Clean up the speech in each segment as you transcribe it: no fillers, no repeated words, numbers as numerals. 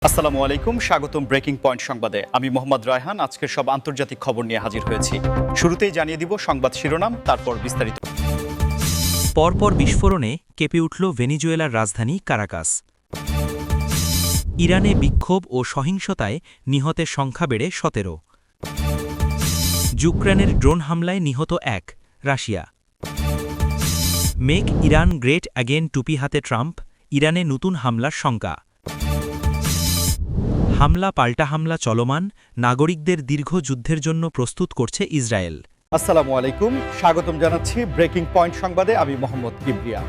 আসসালামু আলাইকুম, স্বাগতম ব্রেকিং পয়েন্ট সংবাদে। আমি মোহাম্মদ রায়হান আজকের সব আন্তর্জাতিক খবর নিয়ে হাজির হয়েছি। শুরুতেই জানিয়ে দিব সংবাদ শিরোনাম, তারপর বিস্তারিত। পরপর বিস্ফোরণে কেঁপে উঠল ভেনিজুয়েলার রাজধানী কারাকাস। ইরানে বিক্ষোভ ও সহিংসতায় নিহতের সংখ্যা বেড়ে ১৭। ইউক্রেনের ড্রোন হামলায় নিহত ১, Russia. Make Iran great again টুপি হাতে ট্রাম্প, ইরানে নতুন হামলার শঙ্কা। হামলা পাল্টা হামলা চলমান, নাগরিকদের দীর্ঘ যুদ্ধের জন্য প্রস্তুত করছে ইসরায়েল। আসসালামু আলাইকুম, স্বাগতম জানাচ্ছি ব্রেকিং পয়েন্ট সংবাদে। আমি মোহাম্মদ কিবরিয়া।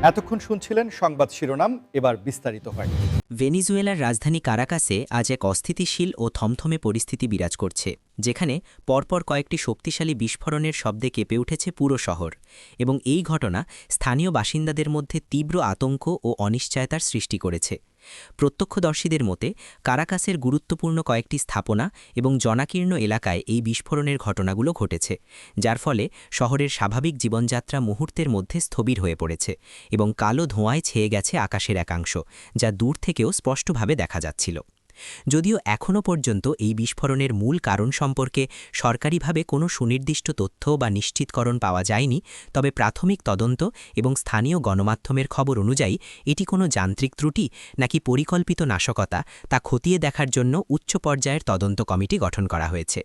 এতক্ষণ শুনছিলেন সংবাদ শিরোনাম, এবার বিস্তারিত হয়। ভেনিজুয়েলার রাজধানী কারাকাসে আজ এক অস্থিতিশীল ও থমথমে পরিস্থিতি বিরাজ করছে, যেখানে পরপর কয়েকটি শক্তিশালী বিস্ফোরণের শব্দে কেঁপে উঠেছে পুরো শহর, এবং এই ঘটনা স্থানীয় বাসিন্দাদের মধ্যে তীব্র আতঙ্ক ও অনিশ্চয়তার সৃষ্টি করেছে। প্রত্যক্ষদর্শীদের মতে কারাকাসের গুরুত্বপূর্ণ কয়েকটি স্থাপনা এবং জনাকীর্ণ এলাকায় এই বিস্ফোরণের ঘটনাগুলো ঘটেছে, যার ফলে শহরের স্বাভাবিক জীবনযাত্রা মুহূর্তের মধ্যে স্থবির হয়ে পড়েছে এবং কালো ধোঁয়ায় ছেয়ে গেছে আকাশের একাংশ, যা দূর থেকেও স্পষ্টভাবে দেখা যাচ্ছিল। যদিও এখনও পর্যন্ত এই বিস্ফোরণের মূল কারণ সম্পর্কে সরকারিভাবে কোনো সুনির্দিষ্ট তথ্য বা নিশ্চিতকরণ পাওয়া যায়নি, তবে প্রাথমিক তদন্ত এবং স্থানীয় গণমাধ্যমের খবর অনুযায়ী এটি কোনো যান্ত্রিক ত্রুটি নাকি পরিকল্পিত নাশকতা তা খতিয়ে দেখার জন্য উচ্চ পর্যায়ের তদন্ত কমিটি গঠন করা হয়েছে।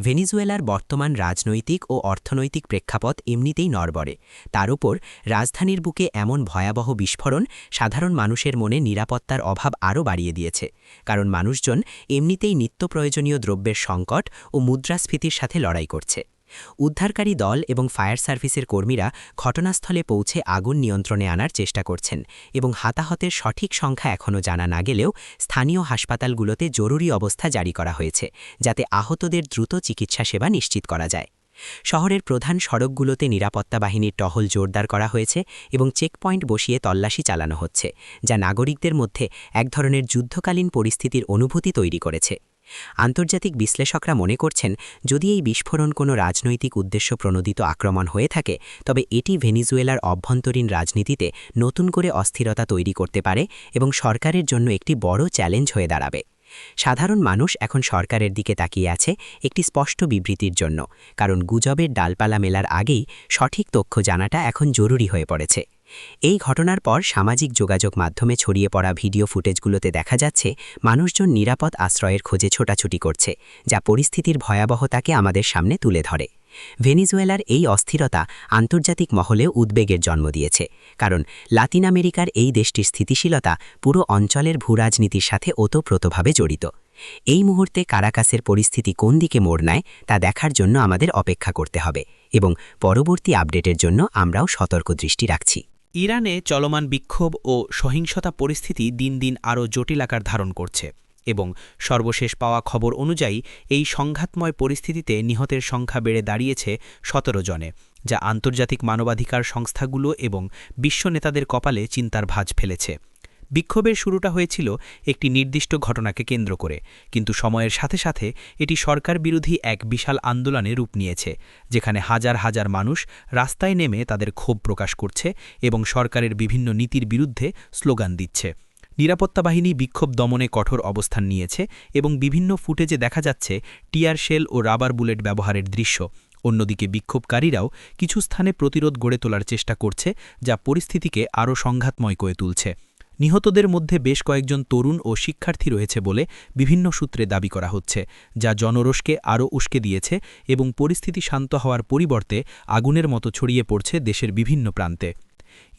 ভেনিজুয়েলার বর্তমান রাজনৈতিক ও অর্থনৈতিক প্রেক্ষাপট এমনিতেই নড়বড়ে। তার উপর রাজধানীর বুকে এমন ভয়াবহ বিস্ফোরণ সাধারণ মানুষের মনে নিরাপত্তার অভাব আরও বাড়িয়ে দিয়েছে, কারণ মানুষজন এমনিতেই নিত্য প্রয়োজনীয় দ্রব্যের সংকট ও মুদ্রাস্ফীতির সাথে লড়াই করছে। উদ্ধারকারী দল এবং ফায়ার সার্ভিসের কর্মীরা ঘটনাস্থলে পৌঁছে আগুন নিয়ন্ত্রণে আনার চেষ্টা করছেন, এবং হতাহতের সঠিক সংখ্যা এখনও জানা না গেলেও স্থানীয় হাসপাতালগুলোতে জরুরি অবস্থা জারি করা হয়েছে, যাতে আহতদের দ্রুত চিকিৎসা সেবা নিশ্চিত করা যায়। শহরের প্রধান সড়কগুলোতে নিরাপত্তা বাহিনীর টহল জোরদার করা হয়েছে এবং চেকপয়েন্ট বসিয়ে তল্লাশি চালানো হচ্ছে, যা নাগরিকদের মধ্যে এক ধরনের যুদ্ধকালীন পরিস্থিতির অনুভূতি তৈরি করেছে। আন্তর্জাতিক বিশ্লেষকরা মনে করছেন, যদি এই বিস্ফোরণ কোনো রাজনৈতিক উদ্দেশ্য প্রণোদিত আক্রমণ হয়ে থাকে, তবে এটি ভেনিজুয়েলার অভ্যন্তরীণ রাজনীতিতে নতুন করে অস্থিরতা তৈরি করতে পারে এবং সরকারের জন্য একটি বড় চ্যালেঞ্জ হয়ে দাঁড়াবে। সাধারণ মানুষ এখন সরকারের দিকে তাকিয়ে আছে একটি স্পষ্ট বিবৃতির জন্য, কারণ গুজবের ডালপালা মেলার আগেই সঠিক তথ্য জানাটা এখন জরুরি হয়ে পড়েছে। এই ঘটনার পর সামাজিক যোগাযোগ মাধ্যমে ছড়িয়ে পড়া ভিডিও ফুটেজগুলোতে দেখা যাচ্ছে মানুষজন নিরাপদ আশ্রয়ের খোঁজে ছোটাছুটি করছে, যা পরিস্থিতির ভয়াবহতাকে আমাদের সামনে তুলে ধরে। ভেনিজুয়েলার এই অস্থিরতা আন্তর্জাতিক মহলেও উদ্বেগের জন্ম দিয়েছে, কারণ লাতিন আমেরিকার এই দেশটির স্থিতিশীলতা পুরো অঞ্চলের ভূরাজনীতির সাথে ওতপ্রোতভাবে জড়িত। এই মুহূর্তে কারাকাসের পরিস্থিতি কোন দিকে মোড় নেয় তা দেখার জন্য আমাদের অপেক্ষা করতে হবে, এবং পরবর্তী আপডেটের জন্য আমরাও সতর্ক দৃষ্টি রাখছি। ইরানে চলমান বিক্ষোভ ও সহিংসতা পরিস্থিতি দিন দিন আরও জটিল আকার ধারণ করছে, এবং সর্বশেষ পাওয়া খবর অনুযায়ী এই সংঘাতময় পরিস্থিতিতে নিহতের সংখ্যা বেড়ে দাঁড়িয়েছে ১৭ জনে, যা আন্তর্জাতিক মানবাধিকার সংস্থাগুলো এবং বিশ্ব নেতাদের কপালে চিন্তার ভাঁজ ফেলেছে। বিক্ষোভের শুরুটা হয়েছিল একটি নির্দিষ্ট ঘটনাকে কেন্দ্র করে, কিন্তু সময়ের সাথে সাথে এটি সরকার বিরোধী এক বিশাল আন্দোলনে রূপ নিয়েছে, যেখানে হাজার হাজার মানুষ রাস্তায় নেমে তাদের ক্ষোভ প্রকাশ করছে এবং সরকারের বিভিন্ন নীতির বিরুদ্ধে স্লোগান দিচ্ছে। নিরাপত্তা বাহিনী বিক্ষোভ দমনে কঠোর অবস্থান নিয়েছে এবং বিভিন্ন ফুটেজে দেখা যাচ্ছে টিয়ার শেল ও রাবার বুলেট ব্যবহারের দৃশ্য। অন্যদিকে বিক্ষোভকারীরাও কিছু স্থানে প্রতিরোধ গড়ে তোলার চেষ্টা করছে, যা পরিস্থিতিকে আরও সংঘাতময় করে তুলছে। নিহতদের মধ্যে বেশ কয়েকজন তরুণ ও শিক্ষার্থী রয়েছে বলে বিভিন্ন সূত্রে দাবি করা হচ্ছে, যা জনরোষকে আরও উস্কে দিয়েছে এবং পরিস্থিতি শান্ত হওয়ার পরিবর্তে আগুনের মতো ছড়িয়ে পড়ছে দেশের বিভিন্ন প্রান্তে।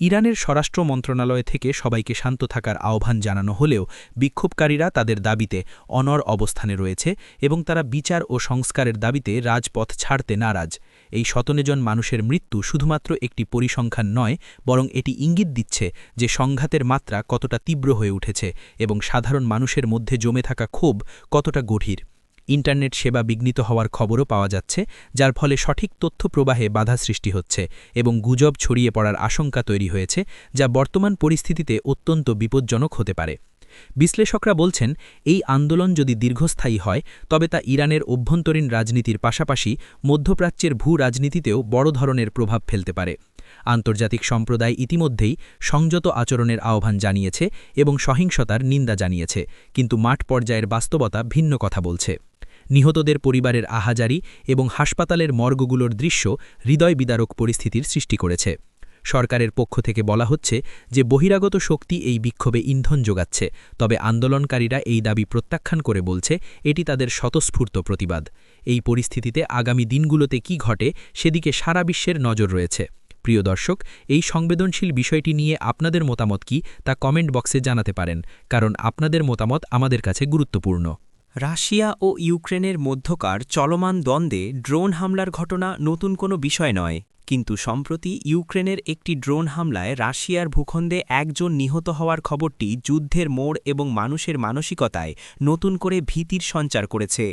ইরানের স্বরাষ্ট্র মন্ত্রণালয় থেকে সবাইকে শান্ত থাকার আহ্বান জানানো হলেও বিক্ষোভকারীরা তাদের দাবিতে অনড় অবস্থানে রয়েছে এবং তারা বিচার ও সংস্কারের দাবিতে রাজপথ ছাড়তে নারাজ। এই ১৭ জন মানুষের মৃত্যু শুধুমাত্র একটি পরিসংখ্যান নয়, বরং এটি ইঙ্গিত দিচ্ছে যে সংঘাতের মাত্রা কতটা তীব্র হয়ে উঠেছে এবং সাধারণ মানুষের মধ্যে জমে থাকা ক্ষোভ কতটা গভীর। ইন্টারনেট সেবা বিঘ্নিত হওয়ার খবরও পাওয়া যাচ্ছে, যার ফলে সঠিক তথ্য প্রবাহে বাধা সৃষ্টি হচ্ছে এবং গুজব ছড়িয়ে পড়ার আশঙ্কা তৈরি হয়েছে, যা বর্তমান পরিস্থিতিতে অত্যন্ত বিপজ্জনক হতে পারে। বিশ্লেষকরা বলছেন, এই আন্দোলন যদি দীর্ঘস্থায়ী হয় তবে তা ইরানের অভ্যন্তরীণ রাজনীতির পাশাপাশি মধ্যপ্রাচ্যের ভূ রাজনীতিতেও বড় ধরনের প্রভাব ফেলতে পারে। আন্তর্জাতিক সম্প্রদায় ইতিমধ্যেই সংযত আচরণের আহ্বান জানিয়েছে এবং সহিংসতার নিন্দা জানিয়েছে, কিন্তু মাঠ পর্যায়ের বাস্তবতা ভিন্ন কথা বলছে। নিহতদের পরিবারের আহাজারি এবং হাসপাতালের মর্গগুলোর দৃশ্য হৃদয় বিদারক পরিস্থিতির সৃষ্টি করেছে। সরকারের পক্ষ থেকে বলা হচ্ছে যে বহিরাগত শক্তি এই বিক্ষোভে ইন্ধন যোগাচ্ছে, তবে আন্দোলনকারীরা এই দাবি প্রত্যাখ্যান করে বলছে এটি তাদের স্বতঃস্ফূর্ত প্রতিবাদ। এই পরিস্থিতিতে আগামী দিনগুলোতে কি ঘটে সেদিকে সারা বিশ্বের নজর রয়েছে। প্রিয় দর্শক, এই সংবেদনশীল বিষয়টি নিয়ে আপনাদের মতামত কি তা কমেন্ট বক্সে জানাতে পারেন, কারণ আপনাদের মতামত আমাদের কাছে গুরুত্বপূর্ণ। রাশিয়া ও ইউক্রেনের মধ্যকার চলমান দ্বন্দ্বে ড্রোন হামলার ঘটনা নতুন কোনো বিষয় নয়, কিন্তু সম্প্রতি ইউক্রেনের একটি ড্রোন হামলায় রাশিয়ার ভূখণ্ডে একজন নিহত হওয়ার খবরটি যুদ্ধের মোড় এবং মানুষের মানসিকতায় নতুন করে ভীতির সঞ্চার করেছে।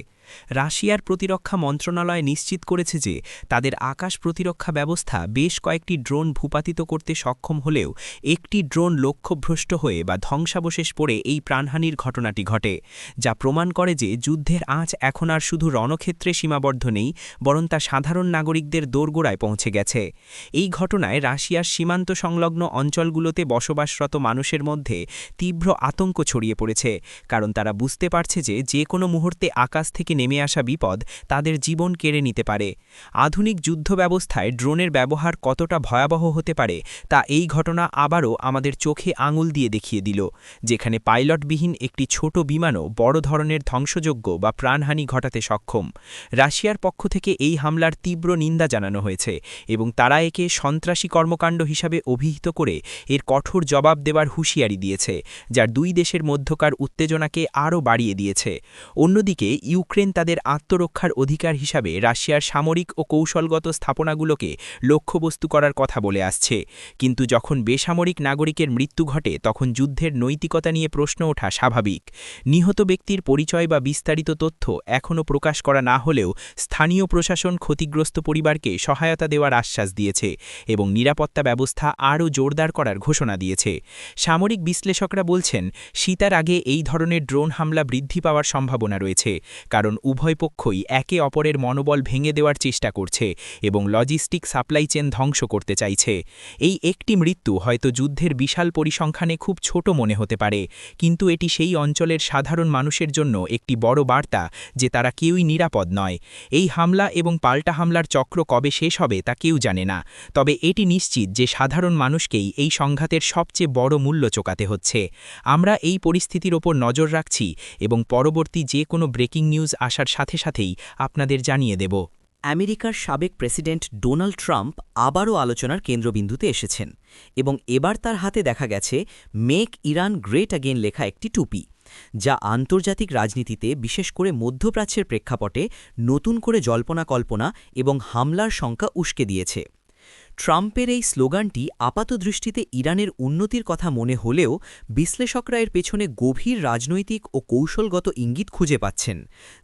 রাশিয়ার প্রতিরক্ষা মন্ত্রণালয় নিশ্চিত করেছে যে তাদের আকাশ প্রতিরক্ষা ব্যবস্থা বেশ কয়েকটি ড্রোন ভূপাতিত করতে সক্ষম হলেও একটি ড্রোন লক্ষ্যভ্রষ্ট হয়ে বা ধ্বংসাবশেষ পড়ে এই প্রাণহানির ঘটনাটি ঘটে, যা প্রমাণ করে যে যুদ্ধের আঁচ এখন আর শুধু রণক্ষেত্রে সীমাবদ্ধ নেই, বরং তা সাধারণ নাগরিকদের দোরগোড়ায় পৌঁছে গেছে। এই ঘটনায় রাশিয়ার সীমান্ত সংলগ্ন অঞ্চলগুলোতে বসবাসরত মানুষের মধ্যে তীব্র আতঙ্ক ছড়িয়ে পড়েছে, কারণ তারা বুঝতে পারছে যে যে কোনো মুহূর্তে আকাশ থেকে নেমে আসা বিপদ তাদের জীবন কেড়ে নিতে পারে। আধুনিক যুদ্ধ ব্যবস্থায় ড্রোনের ব্যবহার কতটা ভয়াবহ হতে পারে তা এই ঘটনা আবারও আমাদের চোখে আঙুল দিয়ে দেখিয়ে দিল, যেখানে পাইলটবিহীন একটি ছোট বিমানও বড় ধরনের ধ্বংসযোগ্য বা প্রাণহানি ঘটাতে সক্ষম। রাশিয়ার পক্ষ থেকে এই হামলার তীব্র নিন্দা জানানো হয়েছে এবং তারা একে সন্ত্রাসী কর্মকাণ্ড হিসাবে অভিহিত করে এর কঠোর জবাব দেওয়ার হুঁশিয়ারি দিয়েছে, যার দুই দেশের মধ্যকার উত্তেজনাকে আরও বাড়িয়ে দিয়েছে। অন্যদিকে ইউক্রেন তাদের আত্মরক্ষার অধিকার হিসাবে রাশিয়ার সামরিক ও কৌশলগত স্থাপনাগুলোকে লক্ষ্যবস্তু করার কথা বলে আসছে, কিন্তু যখন বেসামরিক নাগরিকের মৃত্যু ঘটে তখন যুদ্ধের নৈতিকতা নিয়ে প্রশ্ন ওঠা স্বাভাবিক। নিহত ব্যক্তির পরিচয় বা বিস্তারিত তথ্য এখনও প্রকাশ করা না হলেও স্থানীয় প্রশাসন ক্ষতিগ্রস্ত পরিবারকে সহায়তা দেওয়ার আশ্বাস দিয়েছে এবং নিরাপত্তা ব্যবস্থা আরও জোরদার করার ঘোষণা দিয়েছে। সামরিক বিশ্লেষকরা বলছেন শীতের আগে এই ধরনের ড্রোন হামলা বৃদ্ধি পাওয়ার সম্ভাবনা রয়েছে, কারণ উভয় পক্ষই একে অপরের মনোবল ভেঙে দেওয়ার চেষ্টা করছে এবং লজিস্টিক সাপ্লাই চেন ধ্বংস করতে চাইছে। এই একটি মৃত্যু হয়তো যুদ্ধের বিশাল পরিসংখ্যানে খুব ছোট মনে হতে পারে, কিন্তু এটি সেই অঞ্চলের সাধারণ মানুষের জন্য একটি বড় বার্তা যে তারা কেউই নিরাপদ নয়। এই হামলা এবং পাল্টা হামলার চক্র কবে শেষ হবে তা কেউ জানে না, তবে এটি নিশ্চিত যে সাধারণ মানুষকেই এই সংঘাতের সবচেয়ে বড় মূল্য চোকাতে হচ্ছে। আমরা এই পরিস্থিতির ওপর নজর রাখছি এবং পরবর্তী যে কোনো ব্রেকিং নিউজ আসার সাথে সাথেই আপনাদের জানিয়ে দেব। আমেরিকার সাবেক প্রেসিডেন্ট ডোনাল্ড ট্রাম্প আবারও আলোচনার কেন্দ্রবিন্দুতে এসেছেন এবং এবার তার হাতে দেখা গেছে মেক ইরান গ্রেট অ্যাগেন লেখা একটি টুপি, যা আন্তর্জাতিক রাজনীতিতে বিশেষ করে মধ্যপ্রাচ্যের প্রেক্ষাপটে নতুন করে জল্পনা-কল্পনা এবং হামলার শঙ্কা উস্কে দিয়েছে। ট্রাম্পের এই স্লোগানটি আপাতদৃষ্টিতে ইরানের উন্নতির কথা মনে হলেও বিশ্লেষকরা এর পেছনে গভীর রাজনৈতিক ও কৌশলগত ইঙ্গিত খুঁজে পাচ্ছেন,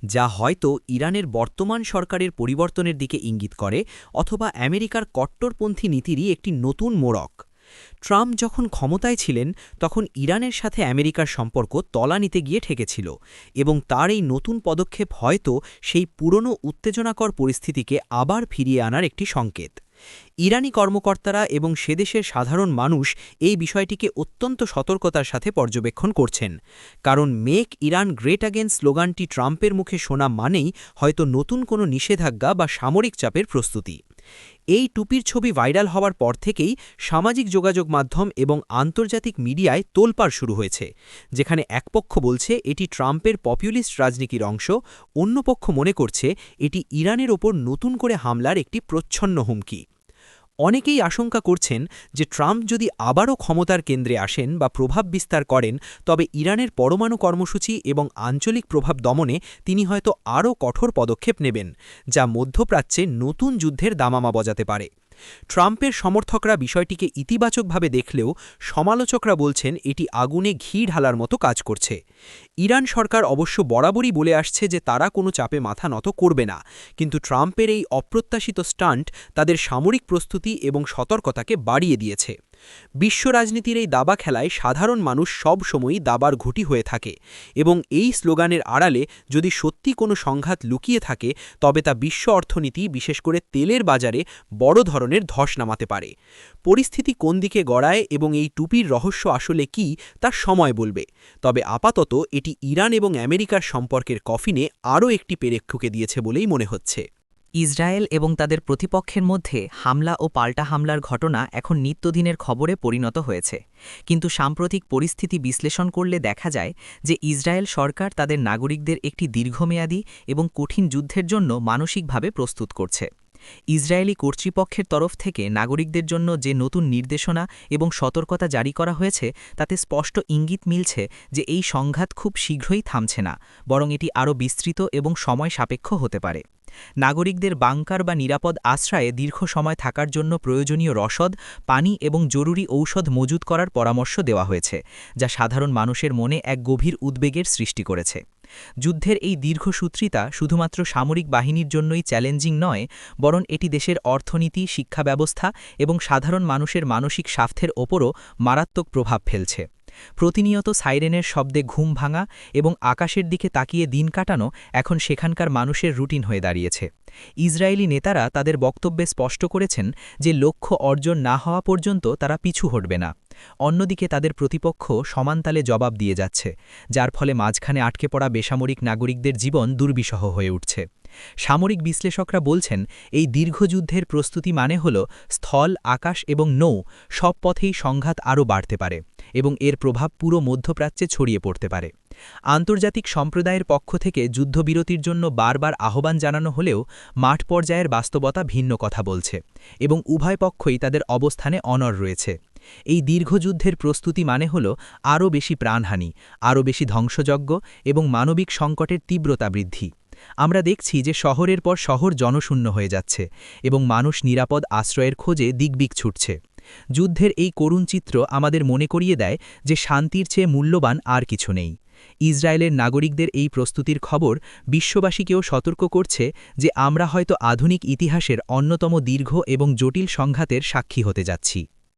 যা হয়তো ইরানের বর্তমান সরকারের পরিবর্তনের দিকে ইঙ্গিত করে অথবা আমেরিকার কট্টরপন্থী নীতিরই একটি নতুন মোড়ক। ট্রাম্প যখন ক্ষমতায় ছিলেন তখন ইরানের সাথে আমেরিকার সম্পর্ক তলানিতে গিয়ে ঠেকেছিল এবং তার এই নতুন পদক্ষেপ হয়তো সেই পুরনো উত্তেজনাকর পরিস্থিতিকে আবার ফিরিয়ে আনার একটি সংকেত। ইরানি কর্মকর্তারা এবং সেদেশের সাধারণ মানুষ এই বিষয়টিকে অত্যন্ত সতর্কতার সাথে পর্যবেক্ষণ করছেন, কারণ মেক ইরান গ্রেট অ্যাগেন স্লোগানটি ট্রাম্পের মুখে শোনা মানেই হয়তো নতুন কোনো নিষেধাজ্ঞা বা সামরিক চাপের প্রস্তুতি। এই টুপির ছবি ভাইরাল হওয়ার পর থেকেই সামাজিক যোগাযোগ মাধ্যম এবং আন্তর্জাতিক মিডিয়ায় তোলপাড় শুরু হয়েছে, যেখানে এক পক্ষ বলছে এটি ট্রাম্পের পপুলিস্ট রাজনীতির অংশ, অন্য পক্ষ মনে করছে এটি ইরানের ওপর নতুন করে হামলার একটি প্রচ্ছন্ন হুমকি। অনেকেই আশঙ্কা করছেন যে ট্রাম্প যদি আবারও ক্ষমতার কেন্দ্রে আসেন বা প্রভাব বিস্তার করেন, তবে ইরানের পরমাণু কর্মসূচি এবং আঞ্চলিক প্রভাব দমনে তিনি হয়তো আরও কঠোর পদক্ষেপ নেবেন, যা মধ্যপ্রাচ্যে নতুন যুদ্ধের দামামা বজাতে পারে। ট্রাম্পের সমর্থকরা বিষয়টিকে ইতিবাচকভাবে দেখলেও সমালোচকরা বলছেন এটি আগুনে ঘি ঢালার মতো কাজ করছে। ইরান সরকার অবশ্য বরাবরই বলে আসছে যে তারা কোনো চাপে মাথা নত করবে না, কিন্তু ট্রাম্পের এই অপ্রত্যাশিত স্টান্ট তাদের সামরিক প্রস্তুতি এবং সতর্কতাকে বাড়িয়ে দিয়েছে। বিশ্ব রাজনীতির এই দাবা খেলায় সাধারণ মানুষ সব সময়ই দাবার ঘুঁটি হয়ে থাকে এবং এই স্লোগানের আড়ালে যদি সত্যি কোনো সংঘাত লুকিয়ে থাকে তবে তা বিশ্ব অর্থনীতি, বিশেষ করে তেলের বাজারে বড় ধরনের ধস নামাতে পারে। পরিস্থিতি কোন দিকে গড়ায় এবং এই টুপির রহস্য আসলে কি তা সময় বলবে। তবে আপাতত এটি ইরান এবং আমেরিকার সম্পর্কের কফিনে আরও একটি পেরেক ঠুকে দিয়েছে বলেই মনে হচ্ছে। ইসরায়েল এবং তাদের প্রতিপক্ষের মধ্যে হামলা ও পাল্টা হামলার ঘটনা এখন নিত্যদিনের খবরে পরিণত হয়েছে, কিন্তু সাম্প্রতিক পরিস্থিতি বিশ্লেষণ করলে দেখা যায় যে ইসরায়েল সরকার তাদের নাগরিকদের একটি দীর্ঘমেয়াদী এবং কঠিন যুদ্ধের জন্য মানসিকভাবে প্রস্তুত করছে। ইসরায়েলি কর্তৃপক্ষের তরফ থেকে নাগরিকদের জন্য যে নতুন নির্দেশনা এবং সতর্কতা জারি করা হয়েছে তাতে স্পষ্ট ইঙ্গিত মিলছে যে এই সংঘাত খুব শীঘ্রই থামছে না, বরং এটি আরও বিস্তৃত এবং সময় সাপেক্ষ হতে পারে। নাগরিকদের বাংকার বা নিরাপদ আশ্রয়ে দীর্ঘ সময় থাকার জন্য প্রয়োজনীয় রসদ, পানি এবং জরুরি ঔষধ মজুত করার পরামর্শ দেওয়া হয়েছে, যা সাধারণ মানুষের মনে এক গভীর উদ্বেগের সৃষ্টি করেছে। যুদ্ধের এই দীর্ঘসূত্রিতা শুধুমাত্র সামরিক বাহিনীর জন্যই চ্যালেঞ্জিং নয়, বরং এটি দেশের অর্থনীতি, শিক্ষা ব্যবস্থা এবং সাধারণ মানুষের মানসিক স্বাস্থ্যের ওপরও মারাত্মক প্রভাব ফেলছে। প্রতিনিয়ত সাইরেনের শব্দে ঘুম ভাঙা এবং আকাশের দিকে তাকিয়ে দিন কাটানো এখন সেখানকার মানুষের রুটিন হয়ে দাঁড়িয়েছে। ইসরায়েলি নেতারা তাদের বক্তব্যে স্পষ্ট করেছেন যে লক্ষ্য অর্জন না হওয়া পর্যন্ত তারা পিছু হটবে না। অন্যদিকে তাদের প্রতিপক্ষ সমানতালে জবাব দিয়ে যাচ্ছে, যার ফলে মাঝখানে আটকে পড়া বেসামরিক নাগরিকদের জীবন দুর্বিষহ হয়ে উঠছে। সামরিক বিশ্লেষকরা বলছেন এই দীর্ঘযুদ্ধের প্রস্তুতি মানে হল স্থল, আকাশ এবং নৌ সব পথেই সংঘাত আরও বাড়তে পারে এবং এর প্রভাব পুরো মধ্যপ্রাচ্যে ছড়িয়ে পড়তে পারে। আন্তর্জাতিক সম্প্রদায়ের পক্ষ থেকে যুদ্ধবিরতির জন্য বারবার আহ্বান জানানো হলেও মাঠ পর্যায়ের বাস্তবতা ভিন্ন কথা বলছে এবং উভয় পক্ষই তাদের অবস্থানে অনড় রয়েছে। এই দীর্ঘযুদ্ধের প্রস্তুতি মানে হল আরও বেশি প্রাণহানি, আরও বেশি ধ্বংসযজ্ঞ এবং মানবিক সংকটের তীব্রতা বৃদ্ধি। আমরা দেখছি যে শহরের পর শহর জনশূন্য হয়ে যাচ্ছে এবং মানুষ নিরাপদ আশ্রয়ের খোঁজে দিকবিক ছুটছে। যুদ্ধের এই করুণ চিত্র আমাদের মনে করিয়ে দেয় যে শান্তির চেয়ে মূল্যবান আর কিছু নেই। ইসরায়েলের নাগরিকদের এই প্রস্তুতির খবর বিশ্ববাসীকেও সতর্ক করছে যে আমরা হয়তো আধুনিক ইতিহাসের অন্যতম দীর্ঘ এবং জটিল সংঘাতের সাক্ষী হতে যাচ্ছি।